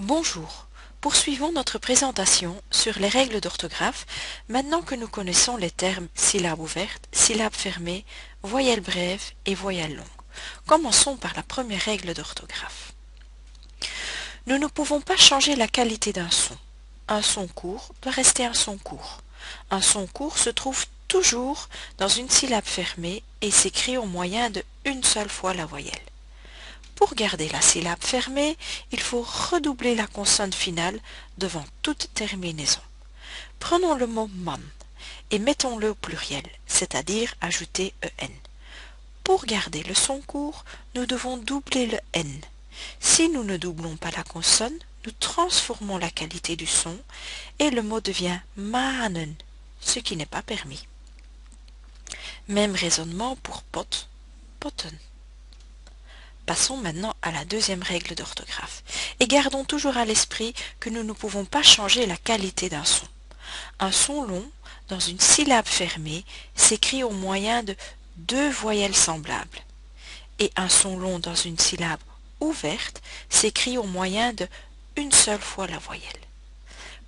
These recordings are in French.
Bonjour, poursuivons notre présentation sur les règles d'orthographe maintenant que nous connaissons les termes syllabes ouvertes, syllabes fermées, voyelles brèves et voyelles longues. Commençons par la première règle d'orthographe. Nous ne pouvons pas changer la qualité d'un son. Un son court doit rester un son court. Un son court se trouve toujours dans une syllabe fermée et s'écrit au moyen de une seule fois la voyelle. Pour garder la syllabe fermée, il faut redoubler la consonne finale devant toute terminaison. Prenons le mot man et mettons-le au pluriel, c'est-à-dire ajouter en. Pour garder le son court, nous devons doubler le n. Si nous ne doublons pas la consonne, nous transformons la qualité du son et le mot devient manen, ce qui n'est pas permis. Même raisonnement pour pot, potten. Passons maintenant à la deuxième règle d'orthographe. Et gardons toujours à l'esprit que nous ne pouvons pas changer la qualité d'un son. Un son long, dans une syllabe fermée, s'écrit au moyen de deux voyelles semblables. Et un son long dans une syllabe ouverte s'écrit au moyen de une seule fois la voyelle.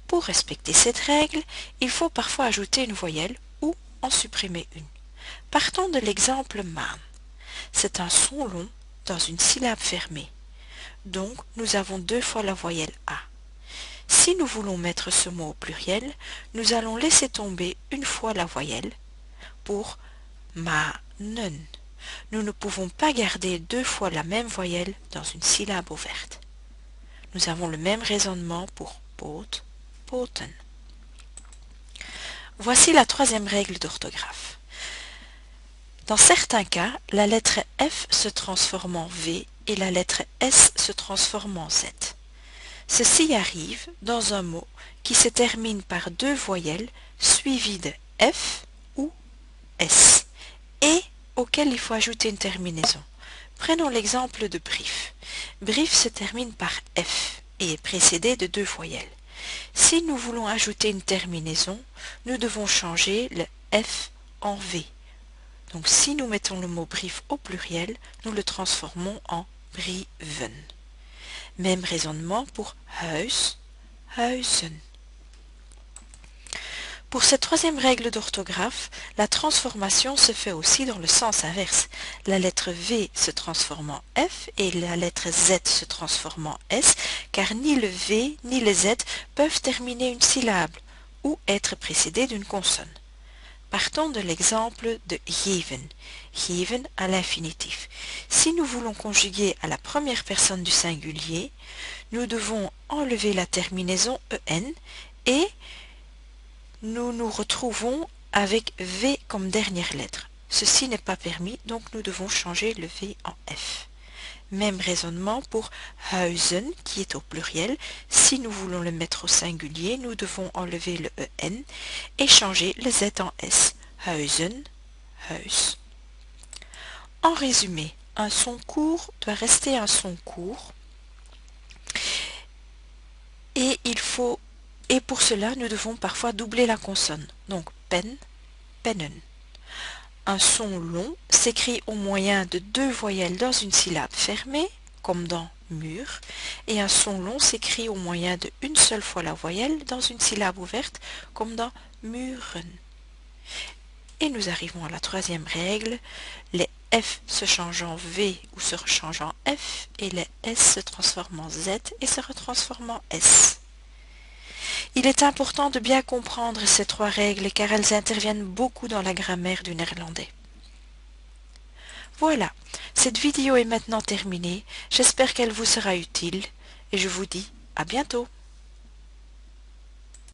Pour respecter cette règle, il faut parfois ajouter une voyelle ou en supprimer une. Partons de l'exemple man. C'est un son long dans une syllabe fermée. Donc, nous avons deux fois la voyelle A. Si nous voulons mettre ce mot au pluriel, nous allons laisser tomber une fois la voyelle pour ma-nen. Nous ne pouvons pas garder deux fois la même voyelle dans une syllabe ouverte. Nous avons le même raisonnement pour pot, poten. Voici la troisième règle d'orthographe. Dans certains cas, la lettre F se transforme en V et la lettre S se transforme en Z. Ceci arrive dans un mot qui se termine par deux voyelles suivies de F ou S et auquel il faut ajouter une terminaison. Prenons l'exemple de brief. Brief se termine par F et est précédé de deux voyelles. Si nous voulons ajouter une terminaison, nous devons changer le F en V. Donc si nous mettons le mot brief au pluriel, nous le transformons en brieven. Même raisonnement pour huis, huizen. Pour cette troisième règle d'orthographe, la transformation se fait aussi dans le sens inverse. La lettre V se transforme en F et la lettre Z se transforme en S, car ni le V ni le Z peuvent terminer une syllabe ou être précédés d'une consonne. Partons de l'exemple de geven, geven à l'infinitif. Si nous voulons conjuguer à la première personne du singulier, nous devons enlever la terminaison en et nous nous retrouvons avec V comme dernière lettre. Ceci n'est pas permis, donc nous devons changer le V en F. Même raisonnement pour huizen, qui est au pluriel. Si nous voulons le mettre au singulier, nous devons enlever le en et changer le z en s. Huizen, huis. En résumé, un son court doit rester un son court et pour cela, nous devons parfois doubler la consonne. Donc pen, pennen. Un son long s'écrit au moyen de deux voyelles dans une syllabe fermée, comme dans mur, et un son long s'écrit au moyen de une seule fois la voyelle dans une syllabe ouverte, comme dans muren. Et nous arrivons à la troisième règle, les F se changent en V ou se changent en F, et les S se transforment en Z et se retransforment en S. Il est important de bien comprendre ces trois règles car elles interviennent beaucoup dans la grammaire du néerlandais. Voilà, cette vidéo est maintenant terminée, j'espère qu'elle vous sera utile et je vous dis à bientôt.